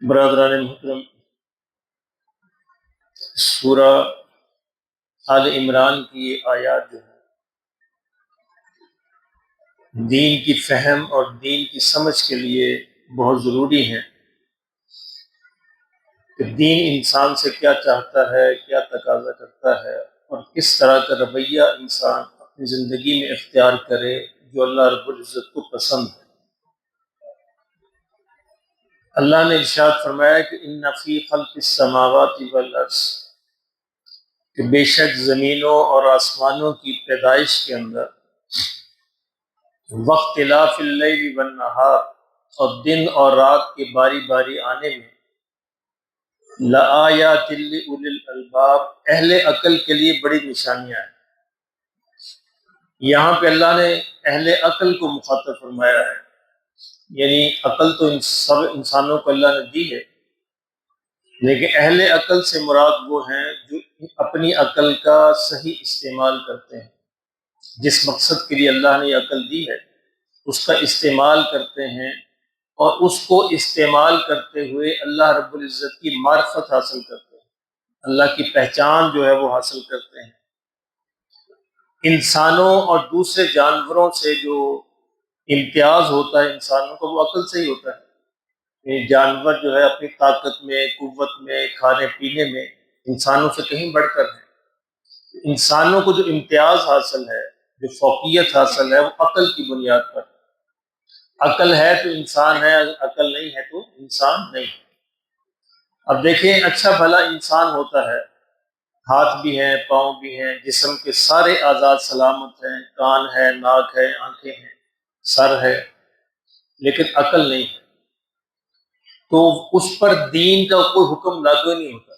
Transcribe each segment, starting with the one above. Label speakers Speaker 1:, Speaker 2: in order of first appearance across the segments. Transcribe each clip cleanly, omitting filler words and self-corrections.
Speaker 1: برادران محترم، سورہ آل عمران کی یہ آیات جو ہے دین کی فہم اور دین کی سمجھ کے لیے بہت ضروری ہیں کہ دین انسان سے کیا چاہتا ہے، کیا تقاضا کرتا ہے، اور کس طرح کا رویہ انسان اپنی زندگی میں اختیار کرے جو اللہ رب العزت کو پسند ہے۔ اللہ نے ارشاد فرمایا کہ ان فی خلق السماوات والارض، کہ بے شک زمینوں اور آسمانوں کی پیدائش کے اندر واختلاف اللیل والنہار، اور دن اور رات کے باری باری آنے میں لآیات لأولی الالباب، اہل عقل کے لیے بڑی نشانیاں ہیں۔ یہاں پہ اللہ نے اہل عقل کو مخاطب فرمایا ہے، یعنی عقل تو سب انسانوں کو اللہ نے دی ہے، لیکن اہل عقل سے مراد وہ ہیں جو اپنی عقل کا صحیح استعمال کرتے ہیں، جس مقصد کے لیے اللہ نے یہ عقل دی ہے اس کا استعمال کرتے ہیں، اور اس کو استعمال کرتے ہوئے اللہ رب العزت کی معرفت حاصل کرتے ہیں، اللہ کی پہچان جو ہے وہ حاصل کرتے ہیں۔ انسانوں اور دوسرے جانوروں سے جو امتیاز ہوتا ہے انسانوں کو، وہ عقل سے ہی ہوتا ہے۔ یہ جانور جو ہے اپنی طاقت میں، قوت میں، کھانے پینے میں انسانوں سے کہیں بڑھ کر ہے۔ انسانوں کو جو امتیاز حاصل ہے، جو فوقیت حاصل ہے، وہ عقل کی بنیاد پر ہے۔ عقل ہے تو انسان ہے، عقل نہیں ہے تو انسان نہیں۔ اب دیکھیں، اچھا بھلا انسان ہوتا ہے، ہاتھ بھی ہیں، پاؤں بھی ہیں، جسم کے سارے اعضاء سلامت ہیں، کان ہے، ناک ہے، آنکھیں ہیں، سر ہے، لیکن عقل نہیں ہے، تو اس پر دین کا کوئی حکم لاگو نہیں ہوتا۔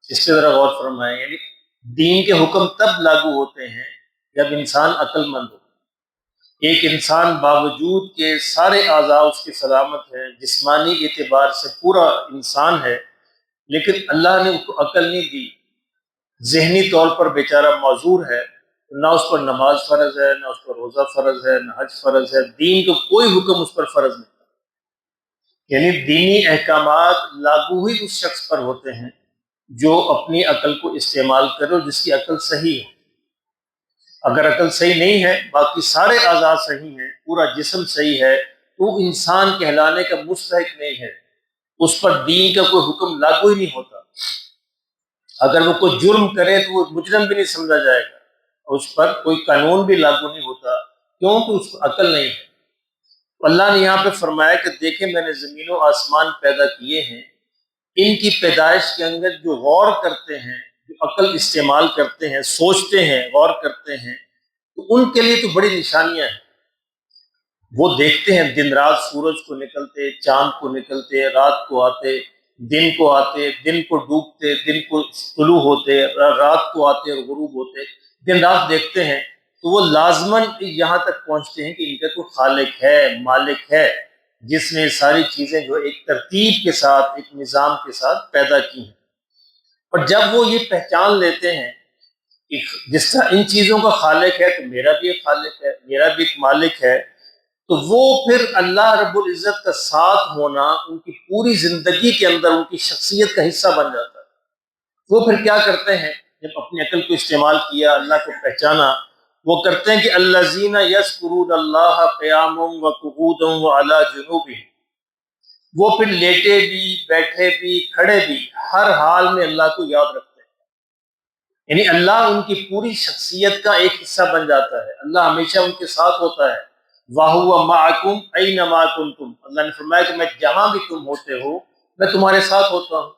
Speaker 1: اس پہ ذرا غور فرمائیں، یعنی دین کے حکم تب لاگو ہوتے ہیں جب انسان عقل مند ہو۔ ایک انسان باوجود کہ سارے اعضاء اس کے سلامت ہیں، جسمانی اعتبار سے پورا انسان ہے، لیکن اللہ نے اس کو عقل نہیں دی، ذہنی طور پر بیچارہ معذور ہے، نہ اس پر نماز فرض ہے، نہ اس پر روزہ فرض ہے، نہ حج فرض ہے، دین کا کوئی حکم اس پر فرض نہیں، یعنی دینی احکامات لاگو ہی اس شخص پر ہوتے ہیں جو اپنی عقل کو استعمال کرے اور جس کی عقل صحیح ہے۔ اگر عقل صحیح نہیں ہے، باقی سارے اعضاء صحیح ہیں، پورا جسم صحیح ہے، تو انسان کہلانے کا مستحق نہیں ہے، اس پر دین کا کوئی حکم لاگو ہی نہیں ہوتا۔ اگر وہ کوئی جرم کرے تو وہ مجرم بھی نہیں سمجھا جائے گا، اس پر کوئی قانون بھی لاگو نہیں ہوتا، کیونکہ اس کو عقل نہیں ہے۔ اللہ نے یہاں پہ فرمایا کہ دیکھیں میں نے زمین و آسمان پیدا کیے ہیں، ان کی پیدائش کے اندر جو غور کرتے ہیں، جو عقل استعمال کرتے ہیں، سوچتے ہیں، غور کرتے ہیں، تو ان کے لیے تو بڑی نشانیاں ہیں۔ وہ دیکھتے ہیں دن رات سورج کو نکلتے، چاند کو نکلتے، رات کو آتے، دن کو آتے، دن کو ڈوبتے، دن کو طلوع ہوتے، رات کو آتے اور غروب ہوتے، دن رات دیکھتے ہیں، تو وہ لازماً یہاں تک پہنچتے ہیں کہ ان کا کوئی خالق ہے، مالک ہے، جس نے ساری چیزیں جو ایک ترتیب کے ساتھ، ایک نظام کے ساتھ پیدا کی ہیں۔ اور جب وہ یہ پہچان لیتے ہیں کہ جس طرح ان چیزوں کا خالق ہے تو میرا بھی ایک خالق ہے، میرا بھی ایک مالک ہے، تو وہ پھر اللہ رب العزت کا ساتھ ہونا ان کی پوری زندگی کے اندر ان کی شخصیت کا حصہ بن جاتا ہے۔ وہ پھر کیا کرتے ہیں، جب اپنی عقل کو استعمال کیا، اللہ کو پہچانا، وہ کرتے ہیں کہ الذین یذکرون اللہ قیاما وقعودا وعلی جنوبہم، وہ پھر لیٹے بھی، بیٹھے بھی، کھڑے بھی، ہر حال میں اللہ کو یاد رکھتے ہیں، یعنی اللہ ان کی پوری شخصیت کا ایک حصہ بن جاتا ہے، اللہ ہمیشہ ان کے ساتھ ہوتا ہے۔ وَهُوَ مَعَكُمْ أَيْنَمَا كُنْتُمْ، اللہ نے فرمایا کہ میں جہاں بھی تم ہوتے ہو میں تمہارے ساتھ ہوتا ہوں۔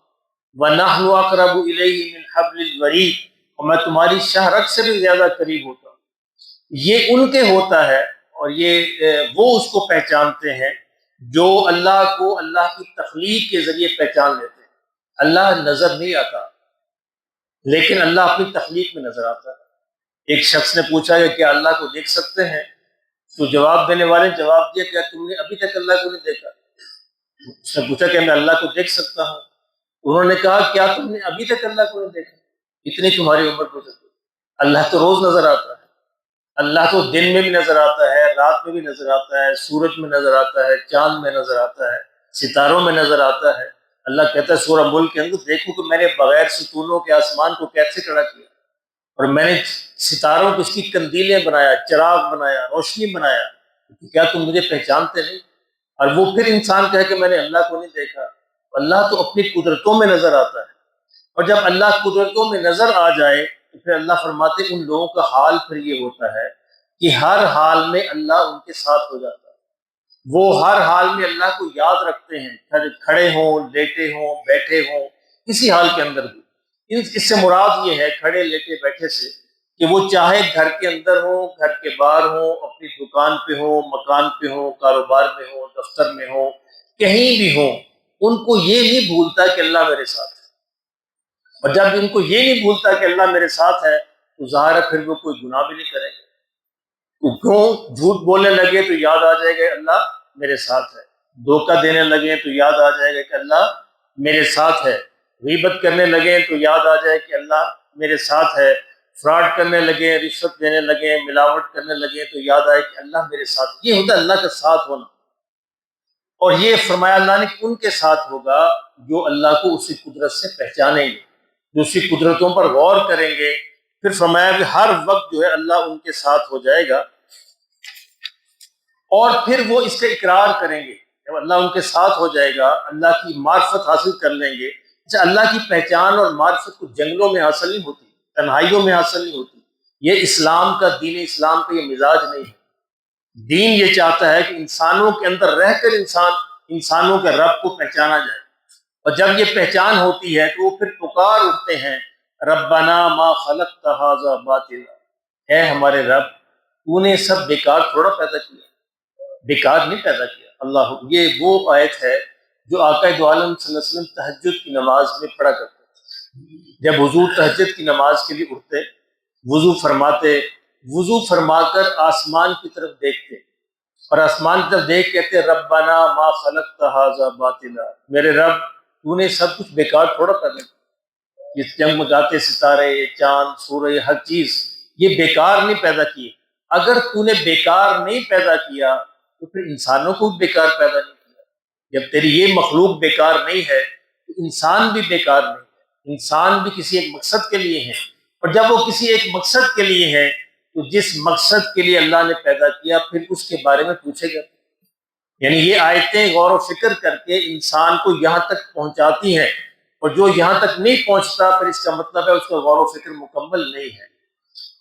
Speaker 1: وَنَحْنُ أَقْرَبُ إِلَيْهِ مِنْ حَبْلِ الْوَرِيدِ، اور میں تمہاری شاہ رگ سے بھی زیادہ قریب ہوتا ہوں۔ یہ ان کے ہوتا ہے، اور یہ وہ اس کو پہچانتے ہیں جو اللہ کو اللہ کی تخلیق کے ذریعے پہچان لیتے ہیں۔ اللہ نظر نہیں آتا، لیکن اللہ اپنی تخلیق میں نظر آتا ہے۔ ایک شخص نے پوچھا کہ کیا اللہ کو دیکھ سکتے ہیں؟ تو جواب دینے والے نے جواب دیا، کیا تم نے ابھی تک اللہ کو نہیں دیکھا؟ اس نے پوچھا کہ میں اللہ کو دیکھ سکتا ہوں؟ انہوں نے کہا کیا تم نے ابھی تک اللہ کو نہیں دیکھا؟ اتنی تمہاری عمر گزر گئی۔ اللہ تو روز نظر آتا ہے، اللہ تو دن میں بھی نظر آتا ہے، رات میں بھی نظر آتا ہے، سورج میں نظر آتا ہے، چاند میں نظر آتا ہے، ستاروں میں نظر آتا ہے۔ اللہ کہتا ہے سورہ ملک کے اندر، دیکھو کہ میں نے بغیر ستونوں کے آسمان کو کیسے کھڑا کیا، اور میں نے ستاروں کو اس کی کندیلیں بنایا، چراغ بنایا، روشنی بنایا، کیا تم مجھے پہچانتے نہیں؟ اور وہ پھر انسان کہے کہ میں نے اللہ کو نہیں دیکھا۔ اللہ تو اپنی قدرتوں میں نظر آتا ہے، اور جب اللہ قدرتوں میں نظر آ جائے تو پھر اللہ فرماتے ہیں ان لوگوں کا حال پھر یہ ہوتا ہے کہ ہر حال میں اللہ ان کے ساتھ ہو جاتا ہے، وہ ہر حال میں اللہ کو یاد رکھتے ہیں، کھڑے ہوں، لیٹے ہوں، بیٹھے ہوں، کسی حال کے اندر بھی۔ اس سے مراد یہ ہے کھڑے لیٹے بیٹھے سے کہ وہ چاہے گھر کے اندر ہوں، گھر کے باہر ہوں، اپنی دکان پہ ہوں، مکان پہ ہوں، کاروبار میں ہوں، دفتر میں ہوں، کہیں بھی ہوں، ان کو یہ نہیں بھولتا کہ اللہ میرے ساتھ ہے۔ اور جب ان کو یہ نہیں بھولتا کہ اللہ میرے ساتھ ہے تو ظاہر ہے پھر وہ کوئی گناہ بھی نہیں کریں گے۔ تو کیوں جھوٹ بولنے لگے تو یاد آ جائے گا اللہ میرے ساتھ ہے، دھوکہ دینے لگے تو یاد آ جائے گا کہ اللہ میرے ساتھ ہے، غیبت کرنے لگے تو یاد آ جائے کہ اللہ میرے ساتھ ہے، فراڈ کرنے لگے، رشوت دینے لگے، ملاوٹ کرنے لگے تو یاد آئے کہ اللہ میرے ساتھ۔ یہ ہوتا ہے اللہ کا ساتھ ہونا، اور یہ فرمایا اللہ نے کہ ان کے ساتھ ہوگا جو اللہ کو اسی قدرت سے پہچانیں گے، جو اسی قدرتوں پر غور کریں گے۔ پھر فرمایا کہ ہر وقت جو ہے اللہ ان کے ساتھ ہو جائے گا، اور پھر وہ اس کا اقرار کریں گے۔ جب اللہ ان کے ساتھ ہو جائے گا، اللہ کی معرفت حاصل کر لیں گے۔ اچھا، اللہ کی پہچان اور معرفت کو جنگلوں میں حاصل نہیں ہوتی، تنہائیوں میں حاصل نہیں ہوتی۔ یہ اسلام کا، دین اسلام کا یہ مزاج نہیں ہے۔ دین یہ چاہتا ہے کہ انسانوں کے اندر رہ کر انسانوں کے رب کو پہچانا جائے، اور جب یہ پہچان ہوتی ہے تو وہ پھر پکار اٹھتے ہیں، ربنا ما خلقت ھذا باطلا، اے ہمارے رب تو نے سب بیکار تھوڑا پیدا کیا، بیکار نہیں پیدا کیا۔ اللہ، یہ وہ آیت ہے جو آقا دو عالم صلی اللہ علیہ وسلم تہجد کی نماز میں پڑھا کرتے تھے۔ جب حضور تہجد کی نماز کے لیے اٹھتے، وضو فرماتے، وضو فرما کر آسمان کی طرف دیکھتے، اور آسمان کی طرف دیکھ کہتے ربنا ما خلقت ھذا باطلا، میرے رب تو نے سب کچھ بیکار تھوڑا پیدا کیا۔ یہ جگمگاتے ستارے، چاند، سورج، ہر چیز یہ بیکار نہیں پیدا کی۔ اگر تو نے بیکار نہیں پیدا کیا تو پھر انسانوں کو بھی بیکار پیدا نہیں کیا۔ جب تیری یہ مخلوق بیکار نہیں ہے تو انسان بھی بیکار نہیں ہے، انسان بھی کسی ایک مقصد کے لیے ہے، اور جب وہ کسی ایک مقصد کے لیے ہے تو جس مقصد کے لیے اللہ نے پیدا کیا پھر اس کے بارے میں پوچھے گا۔ یعنی یہ آیتیں غور و فکر کر کے انسان کو یہاں تک پہنچاتی ہیں، اور جو یہاں تک نہیں پہنچتا پھر اس کا مطلب ہے اس کا غور و فکر مکمل نہیں ہے۔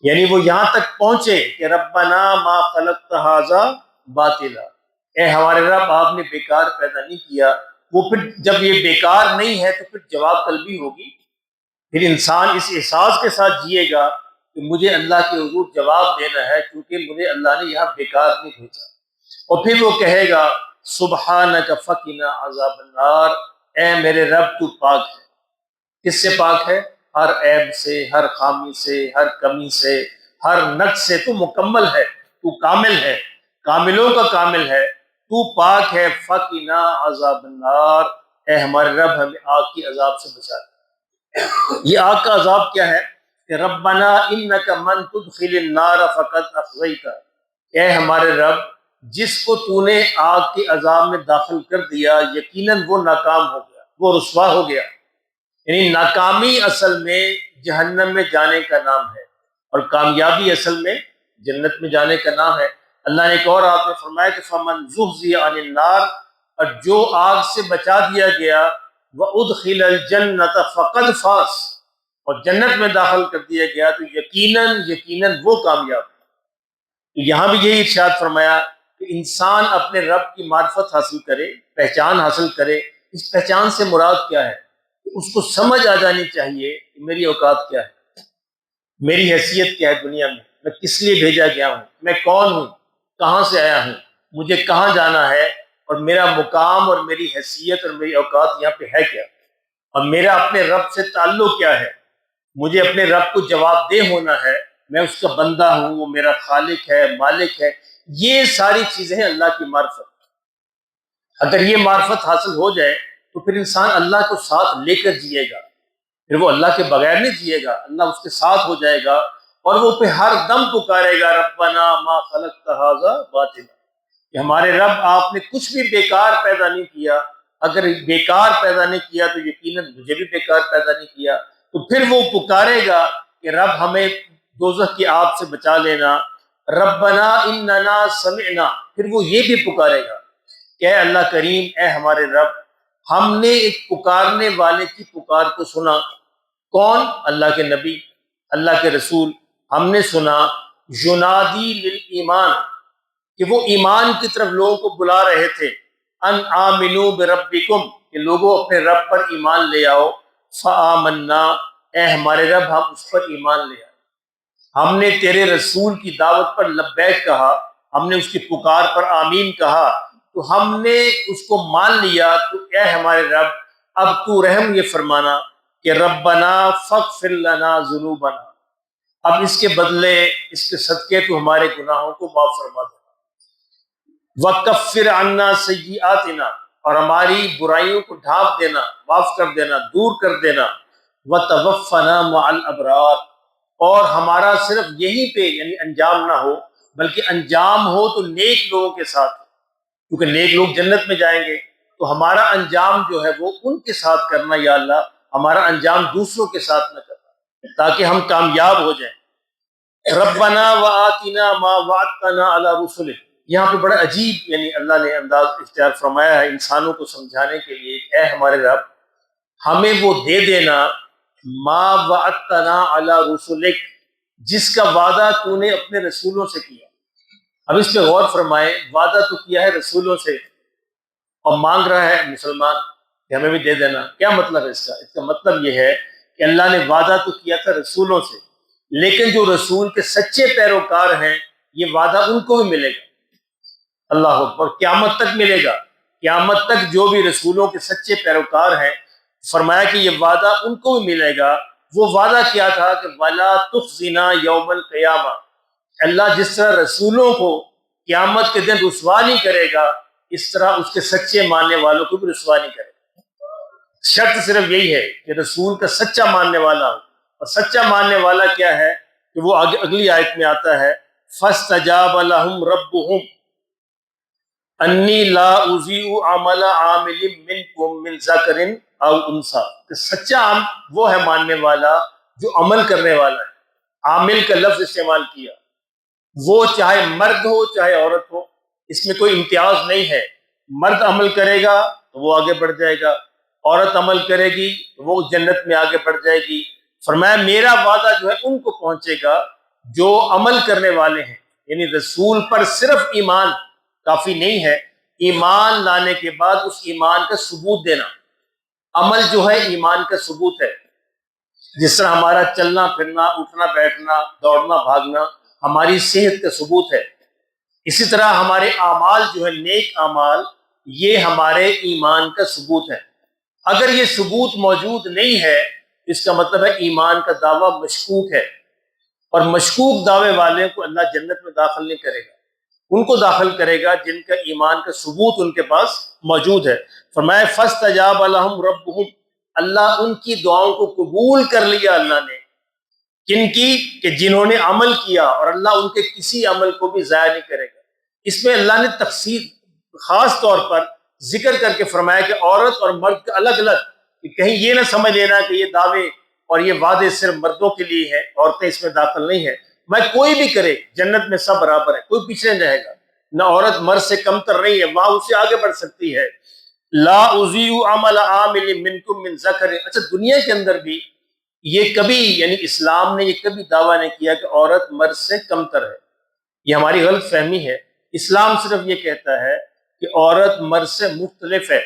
Speaker 1: یعنی وہ یہاں تک پہنچے کہ ربنا ما خلقت ھذا باطلا، اے ہمارے رب آپ نے بیکار پیدا نہیں کیا۔ وہ پھر جب یہ بیکار نہیں ہے تو پھر جواب طلبی ہوگی، پھر انسان اس احساس کے ساتھ جیے گا کہ مجھے اللہ کے حضور جواب دینا ہے کیونکہ مجھے اللہ نے یہاں بیکار نہیں بھیجا۔ اور پھر وہ کہے گا سبحانک فقنا عذاب النار، اے میرے رب تو پاک ہے۔ کس سے پاک ہے؟ ہر عیب سے، ہر خامی سے، ہر کمی سے، ہر نقص سے تو مکمل ہے، تو کامل ہے، کاملوں کا کامل ہے، تو پاک ہے۔ فقنا عذاب النار، اے ہمارے رب ہمیں آگ کی عذاب سے بچا دے۔ یہ آگ کا عذاب کیا ہے کہ ربنا انک من تدخل النار فقد اخزیتہ، اے ہمارے رب جس کو تو نے آگ کے عذاب میں داخل کر دیا یقیناً وہ ناکام ہو گیا، وہ رسوا ہو گیا۔ یعنی ناکامی اصل میں جہنم میں جانے کا نام ہے، اور کامیابی اصل میں جنت میں جانے کا نام ہے۔ اللہ نے ایک اور آپ نے فرمایا کہ فمن زحزح عن النار، اور جو آگ سے بچا دیا گیا، وادخل الجنت فقد فاز، اور جنت میں داخل کر دیا گیا تو یقیناً وہ کامیاب ہے۔ یہاں بھی یہی ارشاد فرمایا کہ انسان اپنے رب کی معرفت حاصل کرے، پہچان حاصل کرے۔ اس پہچان سے مراد کیا ہے؟ اس کو سمجھ آ جانی چاہیے کہ میری اوقات کیا ہے، میری حیثیت کیا ہے دنیا میں کس لیے بھیجا گیا ہوں، میں کون ہوں، کہاں سے آیا ہوں، مجھے کہاں جانا ہے، اور میرا مقام اور میری حیثیت اور میری اوقات یہاں پہ ہے کیا، اور میرا اپنے رب سے تعلق کیا ہے۔ مجھے اپنے رب کو جواب دہ ہونا ہے، میں اس کا بندہ ہوں، وہ میرا خالق ہے، مالک ہے۔ یہ ساری چیزیں ہیں اللہ کی معرفت۔ اگر یہ معرفت حاصل ہو جائے تو پھر انسان اللہ کو ساتھ لے کر جیے گا، پھر وہ اللہ کے بغیر نہیں جیے گا، اللہ اس کے ساتھ ہو جائے گا، اور وہ پہ ہر دم پکارے گا ربنا ما خلقت ھذا باطلا، کہ ہمارے رب آپ نے کچھ بھی بیکار پیدا نہیں کیا، اگر بیکار پیدا نہیں کیا تو یقیناً مجھے بھی بیکار پیدا نہیں کیا. تو پھر وہ پکارے گا کہ رب ہمیں دوزخ کی آگ سے بچا لینا. ربنا اننا سمعنا، پھر وہ یہ بھی پکارے گا کہ اے اللہ کریم، اے ہمارے رب، ہم نے ایک پکارنے والے کی پکار کو سنا. کون؟ اللہ کے نبی، اللہ کے رسول. ہم نے سنا ینادی للایمان، کہ وہ ایمان کی طرف لوگوں کو بلا رہے تھے. ان آمنو بربکم، کہ لوگوں اپنے رب پر ایمان لے آؤ. فآمنا، اے ہمارے رب ہم اس پر ایمان لے آئے. ہم نے تیرے رسول کی دعوت پر لبیک کہا، ہم نے اس کی پکار پر آمین کہا، تو ہم نے اس کو مان لیا. تو اے ہمارے رب اب تو رحم یہ فرمانا کہ ربنا فاغفر لنا ذنوبنا، اب اس کے بدلے، اس کے صدقے تو ہمارے گناہوں کو معاف فرما دے. وَكَفِّرْ عَنَّا سَيِّئَاتِنَا، اور ہماری برائیوں کو ڈھانپ دینا، معاف کر دینا، دور کر دینا. وَتَوَفَّنَا مَعَ الْأَبْرَارِ، اور ہمارا صرف یہیں پہ یعنی انجام نہ ہو، بلکہ انجام ہو تو نیک لوگوں کے ساتھ، کیونکہ نیک لوگ جنت میں جائیں گے. تو ہمارا انجام جو ہے وہ ان کے ساتھ کرنا یا اللہ، ہمارا انجام دوسروں کے ساتھ نہ کرنا، تاکہ ہم کامیاب ہو جائیں. ربنا وآتنا ما وعدتنا علی رسلک، یہاں پہ بڑا عجیب یعنی اللہ نے انداز اختیار فرمایا ہے انسانوں کو سمجھانے کے لیے. اے ہمارے رب ہمیں وہ دے دینا ما وعدتنا علی رسلک، جس کا وعدہ تو نے اپنے رسولوں سے کیا. اب اس پہ غور فرمائیں، وعدہ تو کیا ہے رسولوں سے اور مانگ رہا ہے مسلمان کہ ہمیں بھی دے دینا. کیا مطلب ہے اس کا؟ اس کا مطلب یہ ہے کہ اللہ نے وعدہ تو کیا تھا رسولوں سے، لیکن جو رسول کے سچے پیروکار ہیں یہ وعدہ ان کو بھی ملے گا. اللہ اکبر، قیامت تک ملے گا. قیامت تک جو بھی رسولوں کے سچے پیروکار ہیں، فرمایا کہ یہ وعدہ ان کو بھی ملے گا. وہ وعدہ کیا تھا کہ وَلَا تُخْزِنَا يَوْمَ الْقِيَامَةِ، اللہ جس طرح رسولوں کو قیامت کے دن رسوا نہیں کرے گا، اس طرح اس کے سچے ماننے والوں کو بھی رسوا نہیں کرے گا. شرط صرف یہی ہے کہ رسول کا سچا ماننے والا ہو. اور سچا ماننے والا کیا ہے کہ وہ اگلی آیت میں آتا ہے فَاسْتَجَابَ لَهُمْ رَبُّهُمْ انی لا اضیع عمل عامل منکم من ذکر او انثی، کہ سچا وہ ہے ماننے والا جو عمل کرنے والا ہے. عامل کا لفظ استعمال کیا، وہ چاہے مرد ہو چاہے عورت ہو، اس میں کوئی امتیاز نہیں ہے. مرد عمل کرے گا تو وہ آگے بڑھ جائے گا، عورت عمل کرے گی تو وہ جنت میں آگے بڑھ جائے گی. فرمایا میرا وعدہ جو ہے ان کو پہنچے گا جو عمل کرنے والے ہیں. یعنی رسول پر صرف ایمان کافی نہیں ہے، ایمان لانے کے بعد اس ایمان کا ثبوت دینا. عمل جو ہے ایمان کا ثبوت ہے. جس طرح ہمارا چلنا پھرنا، اٹھنا بیٹھنا، دوڑنا بھاگنا ہماری صحت کا ثبوت ہے، اسی طرح ہمارے اعمال جو ہے نیک اعمال، یہ ہمارے ایمان کا ثبوت ہے. اگر یہ ثبوت موجود نہیں ہے، اس کا مطلب ہے ایمان کا دعویٰ مشکوک ہے. اور مشکوک دعوے والے کو اللہ جنت میں داخل نہیں کرے گا، ان کو داخل کرے گا جن کا ایمان کا ثبوت ان کے پاس موجود ہے. فرمایا فاستجاب لهم ربهم، اللہ ان کی دعاؤں کو قبول کر لیا اللہ نے. کن کی؟ کہ جنہوں نے عمل کیا، اور اللہ ان کے کسی عمل کو بھی ضائع نہیں کرے گا. اس میں اللہ نے تخصیص خاص طور پر ذکر کر کے فرمایا کہ عورت اور مرد کا الگ الگ، کہ کہیں یہ نہ سمجھ لینا کہ یہ دعوے اور یہ وعدے صرف مردوں کے لیے ہیں، عورتیں اس میں داخل نہیں ہیں. میں کوئی بھی کرے جنت میں سب برابر ہے، کوئی پیچھے نہیں رہے گا. نہ عورت مرد سے کم تر نہیں ہے، وہاں اس سے آگے بڑھ سکتی ہے. لا اضیع عمل عامل منکم من ذکر. اچھا، دنیا کے اندر بھی یہ کبھی یعنی اسلام نے یہ کبھی دعویٰ نہیں کیا کہ عورت مرد سے کم تر ہے. یہ ہماری غلط فہمی ہے. اسلام صرف یہ کہتا ہے کہ عورت مرد سے مختلف ہے،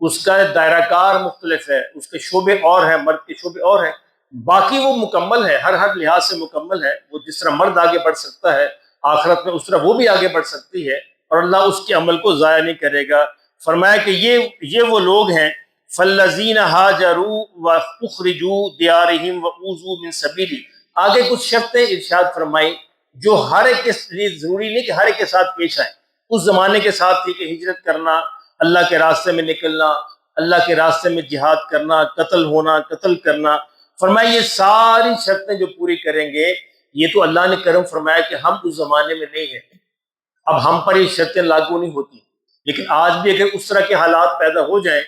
Speaker 1: اس کا دائرہ کار مختلف ہے، اس کے شعبے اور ہیں، مرد کے شعبے اور ہیں. باقی وہ مکمل ہے، ہر لحاظ سے مکمل ہے. وہ جس طرح مرد آگے بڑھ سکتا ہے آخرت میں، اس طرح وہ بھی آگے بڑھ سکتی ہے، اور اللہ اس کے عمل کو ضائع نہیں کرے گا. فرمایا کہ یہ وہ لوگ ہیں فالذین ہاجروا واخرجوا دیارہم واوذوا من سبیلی. آگے کچھ شرطیں ارشاد فرمائی جو ہر ایک کے لیے ضروری نہیں کہ ہر ایک کے ساتھ پیش آئیں. اس زمانے کے ساتھ تھی کہ ہجرت کرنا، اللہ کے راستے میں نکلنا، اللہ کے راستے میں جہاد کرنا، قتل ہونا، قتل کرنا. فرمایا یہ ساری شرطیں جو پوری کریں گے، یہ تو اللہ نے کرم فرمایا کہ ہم اس زمانے میں نہیں ہیں، اب ہم پر یہ شرطیں لاگو نہیں ہوتی. لیکن آج بھی اگر اس طرح کے حالات پیدا ہو جائیں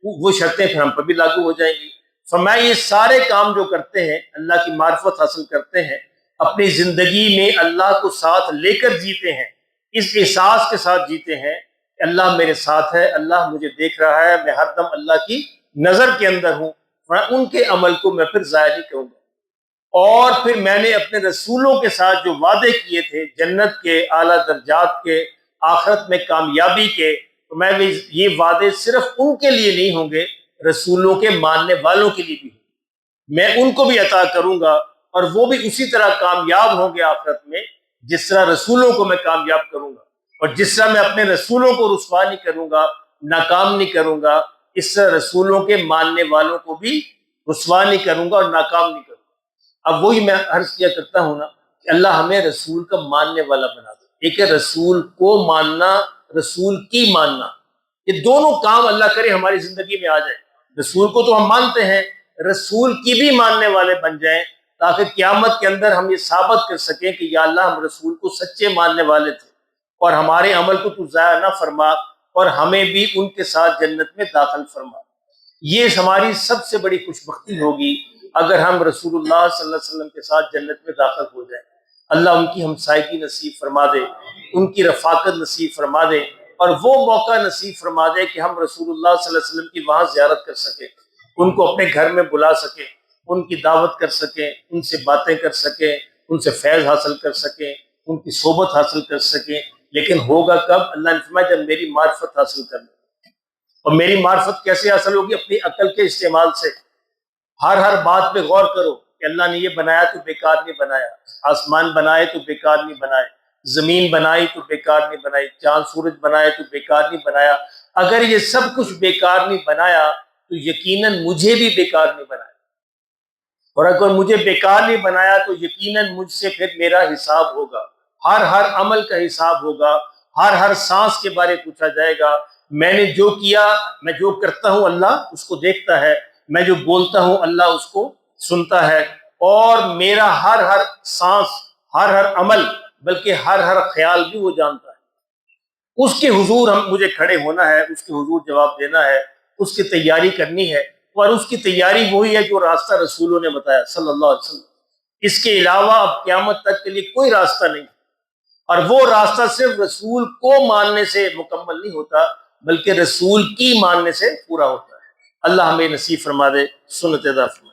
Speaker 1: وہ شرطیں پھر ہم پر بھی لاگو ہو جائیں گی۔ فرمایا یہ سارے کام جو کرتے ہیں اللہ کی معرفت حاصل کرتے ہیں، اپنی زندگی میں اللہ کو ساتھ لے کر جیتے ہیں، اس احساس کے ساتھ جیتے ہیں کہ اللہ میرے ساتھ ہے، اللہ مجھے دیکھ رہا ہے، میں ہر دم اللہ کی نظر کے اندر ہوں، ان کے عمل کو میں پھر ضائع نہیں کروں گا۔ اور پھر میں نے اپنے رسولوں کے ساتھ جو وعدے کیے تھے جنت کے، اعلیٰ درجات کے، آخرت میں کامیابی کے، تو میں بھی یہ وعدے صرف ان کے لیے نہیں ہوں گے، رسولوں کے ماننے والوں کے لیے بھی ہوں۔ میں ان کو بھی عطا کروں گا اور وہ بھی اسی طرح کامیاب ہوں گے آخرت میں جس طرح رسولوں کو میں کامیاب کروں گا، اور جس طرح میں اپنے رسولوں کو رسوا نہیں کروں گا، ناکام نہیں کروں گا، اس طرح رسولوں کے ماننے والوں کو بھی رسوا نہیں کروں گا اور ناکام نہیں کروں گا۔ اب وہی میں عرض کیا کرتا ہوں نا کہ اللہ ہمیں رسول کا ماننے والا بنا دے۔ ایک ہے رسول کو ماننا، رسول کی ماننا، یہ دونوں کام اللہ کرے ہماری زندگی میں آ جائے۔ رسول کو تو ہم مانتے ہیں، رسول کی بھی ماننے والے بن جائیں تاکہ قیامت کے اندر ہم یہ ثابت کر سکیں کہ یا اللہ ہم رسول کو سچے ماننے والے تھے اور ہمارے عمل کو تو ضائع نہ فرما اور ہمیں بھی ان کے ساتھ جنت میں داخل فرما۔ یہ ہماری سب سے بڑی خوش بختی ہوگی اگر ہم رسول اللہ صلی اللہ علیہ وسلم کے ساتھ جنت میں داخل ہو جائیں۔ اللہ ان کی ہمسائیگی نصیب فرما دے، ان کی رفاقت نصیب فرما دے، اور وہ موقع نصیب فرما دے کہ ہم رسول اللہ صلی اللہ علیہ وسلم کی وہاں زیارت کر سکیں، ان کو اپنے گھر میں بلا سکیں، ان کی دعوت کر سکیں، ان سے باتیں کر سکیں، ان سے فیض حاصل کر سکیں، ان کی صحبت حاصل کر سکیں۔ لیکن ہوگا کب؟ اللہ نے فرمایا جب میری معرفت حاصل کر لیں۔ اور میری معرفت کیسے حاصل ہوگی؟ اپنی عقل کے استعمال سے۔ ہر بات پہ غور کرو کہ اللہ نے یہ بنایا تو بیکار نہیں بنایا، آسمان بنائے تو بیکار نہیں بنائے، زمین بنائی تو بیکار نہیں بنائی، چاند سورج بنائے تو بیکار نہیں بنایا۔ اگر یہ سب کچھ بیکار نہیں بنایا تو یقیناً مجھے بھی بیکار نہیں بنایا، اور اگر مجھے بیکار نہیں بنایا تو یقیناً مجھ سے پھر میرا حساب ہوگا، ہر عمل کا حساب ہوگا، ہر سانس کے بارے پوچھا جائے گا۔ میں نے جو کیا، میں جو کرتا ہوں اللہ اس کو دیکھتا ہے، میں جو بولتا ہوں اللہ اس کو سنتا ہے، اور میرا ہر سانس، ہر عمل، بلکہ ہر خیال بھی وہ جانتا ہے۔ اس کے حضور مجھے کھڑے ہونا ہے، اس کے حضور جواب دینا ہے، اس کی تیاری کرنی ہے، اور اس کی تیاری وہی ہے جو راستہ رسولوں نے بتایا صلی اللہ علیہ وسلم۔ اس کے علاوہ اب قیامت تک کے لیے کوئی راستہ نہیں، اور وہ راستہ صرف رسول کو ماننے سے مکمل نہیں ہوتا بلکہ رسول کی ماننے سے پورا ہوتا ہے۔ اللہ ہمیں نصیب فرما دے، سنت ادا فرما دے۔